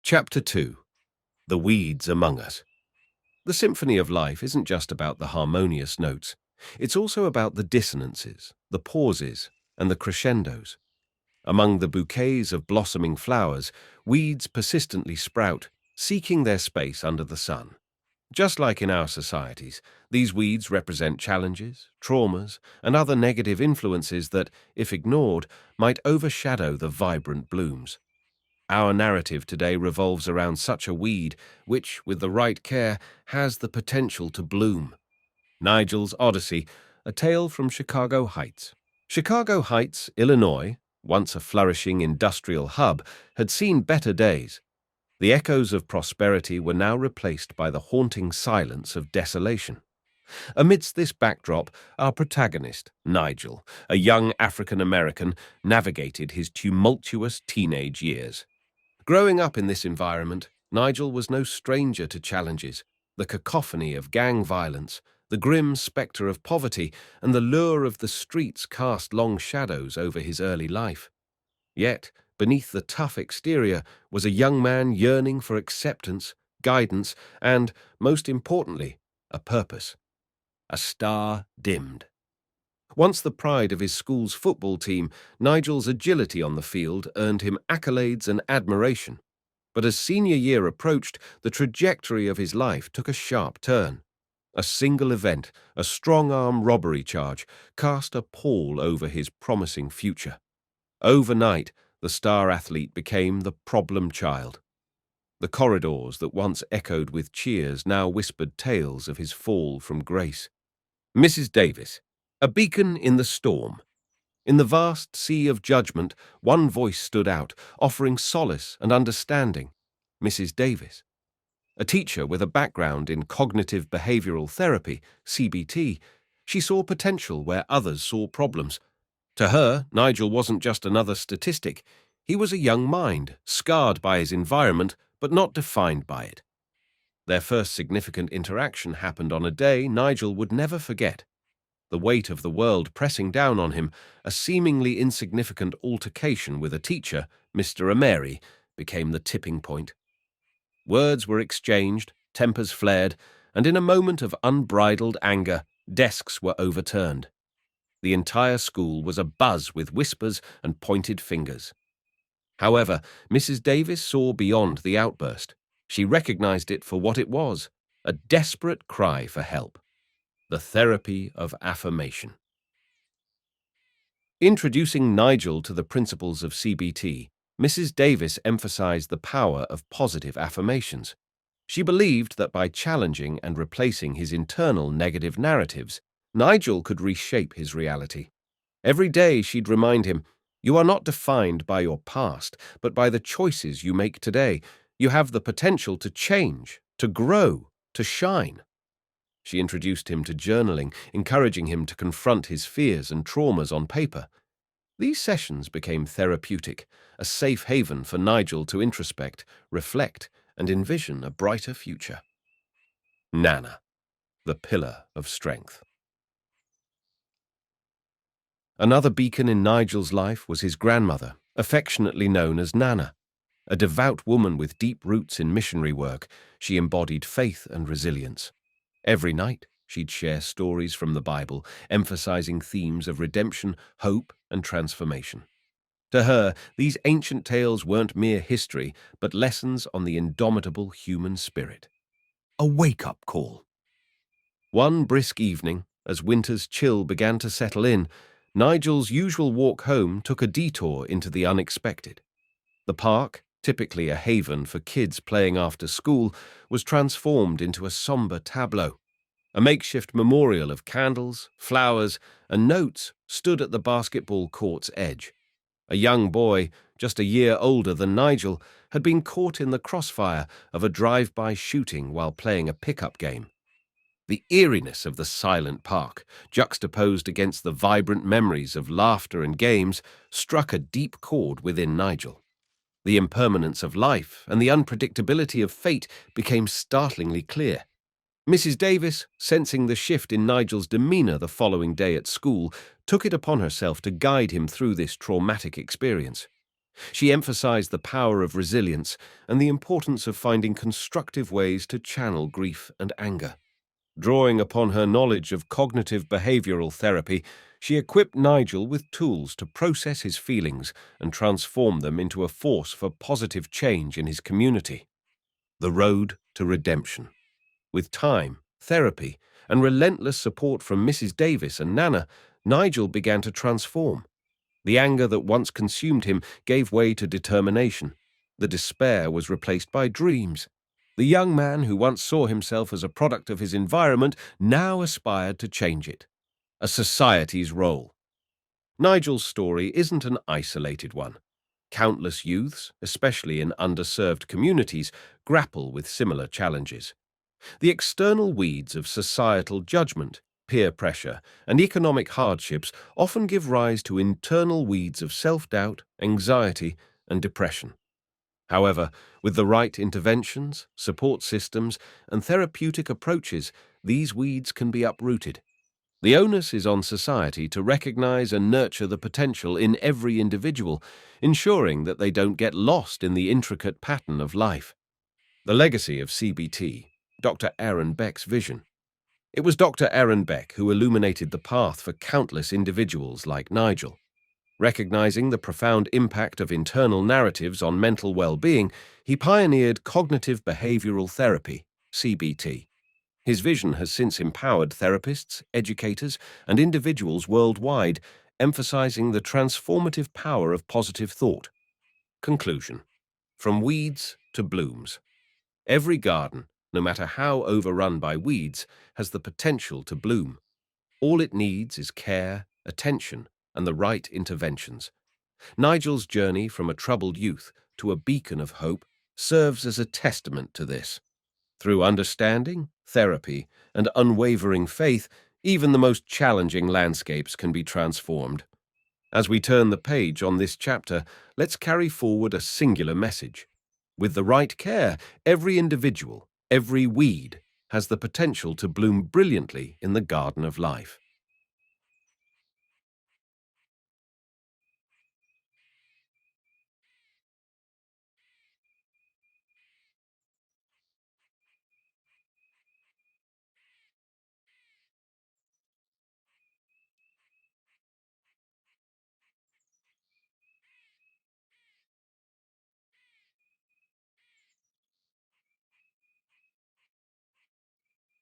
Chapter 2. The Weeds Among Us. The symphony of life isn't just about the harmonious notes. It's also about the dissonances, the pauses, and the crescendos. Among the bouquets of blossoming flowers, weeds persistently sprout, seeking their space under the sun. Just like in our societies, these weeds represent challenges, traumas, and other negative influences that, if ignored, might overshadow the vibrant blooms. Our narrative today revolves around such a weed which, with the right care, has the potential to bloom. Nigel's Odyssey, a tale from Chicago Heights. Chicago Heights, Illinois, once a flourishing industrial hub, had seen better days. The echoes of prosperity were now replaced by the haunting silence of desolation. Amidst this backdrop, our protagonist, Nigel, a young African-American, navigated his tumultuous teenage years. Growing up in this environment, Nigel was no stranger to challenges, the cacophony of gang violence, the grim spectre of poverty, and the lure of the streets cast long shadows over his early life. Yet, beneath the tough exterior was a young man yearning for acceptance, guidance, and, most importantly, a purpose. A star dimmed. Once the pride of his school's football team, Nigel's agility on the field earned him accolades and admiration. But as senior year approached, the trajectory of his life took a sharp turn. A single event, a strong-arm robbery charge, cast a pall over his promising future. Overnight, the star athlete became the problem child. The corridors that once echoed with cheers now whispered tales of his fall from grace. Mrs. Davis, a beacon in the storm. In the vast sea of judgment, one voice stood out, offering solace and understanding. Mrs. Davis. A teacher with a background in cognitive behavioral therapy, CBT, she saw potential where others saw problems. To her, Nigel wasn't just another statistic. He was a young mind, scarred by his environment, but not defined by it. Their first significant interaction happened on a day Nigel would never forget. The weight of the world pressing down on him, a seemingly insignificant altercation with a teacher, Mr. Ameri, became the tipping point. Words were exchanged, tempers flared, and in a moment of unbridled anger, desks were overturned. The entire school was abuzz with whispers and pointed fingers. However, Mrs. Davis saw beyond the outburst. She recognized it for what it was, a desperate cry for help. The therapy of affirmation. Introducing Nigel to the principles of CBT, Mrs. Davis emphasized the power of positive affirmations. She believed that by challenging and replacing his internal negative narratives, Nigel could reshape his reality. Every day she'd remind him, "You are not defined by your past, but by the choices you make today. You have the potential to change, to grow, to shine." She introduced him to journaling, encouraging him to confront his fears and traumas on paper. These sessions became therapeutic, a safe haven for Nigel to introspect, reflect, and envision a brighter future. Nana, the pillar of strength. Another beacon in Nigel's life was his grandmother, affectionately known as Nana. A devout woman with deep roots in missionary work, she embodied faith and resilience. Every night, she'd share stories from the Bible, emphasizing themes of redemption, hope, and transformation. To her, these ancient tales weren't mere history, but lessons on the indomitable human spirit. A wake-up call. One brisk evening, as winter's chill began to settle in, Nigel's usual walk home took a detour into the unexpected. The park, typically a haven for kids playing after school, was transformed into a somber tableau. A makeshift memorial of candles, flowers, and notes stood at the basketball court's edge. A young boy, just a year older than Nigel, had been caught in the crossfire of a drive-by shooting while playing a pickup game. The eeriness of the silent park, juxtaposed against the vibrant memories of laughter and games, struck a deep chord within Nigel. The impermanence of life and the unpredictability of fate became startlingly clear. Mrs. Davis, sensing the shift in Nigel's demeanor the following day at school, took it upon herself to guide him through this traumatic experience. She emphasized the power of resilience and the importance of finding constructive ways to channel grief and anger. Drawing upon her knowledge of cognitive behavioral therapy, she equipped Nigel with tools to process his feelings and transform them into a force for positive change in his community. The road to redemption. With time, therapy, and relentless support from Mrs. Davis and Nana, Nigel began to transform. The anger that once consumed him gave way to determination. The despair was replaced by dreams. The young man who once saw himself as a product of his environment now aspired to change it. A society's role. Nigel's story isn't an isolated one. Countless youths, especially in underserved communities, grapple with similar challenges. The external weeds of societal judgment, peer pressure, and economic hardships often give rise to internal weeds of self-doubt, anxiety, and depression. However, with the right interventions, support systems, and therapeutic approaches, these weeds can be uprooted. The onus is on society to recognize and nurture the potential in every individual, ensuring that they don't get lost in the intricate pattern of life. The legacy of CBT, Dr. Aaron Beck's vision. It was Dr. Aaron Beck who illuminated the path for countless individuals like Nigel. Recognizing the profound impact of internal narratives on mental well-being, he pioneered cognitive behavioral therapy, CBT. His vision has since empowered therapists, educators, and individuals worldwide, emphasizing the transformative power of positive thought. Conclusion. From weeds to blooms. Every garden, no matter how overrun by weeds, has the potential to bloom. All it needs is care, attention, and the right interventions. Nigel's journey from a troubled youth to a beacon of hope serves as a testament to this. Through understanding, therapy, and unwavering faith, even the most challenging landscapes can be transformed. As we turn the page on this chapter, let's carry forward a singular message. With the right care, every individual, every weed, has the potential to bloom brilliantly in the garden of life.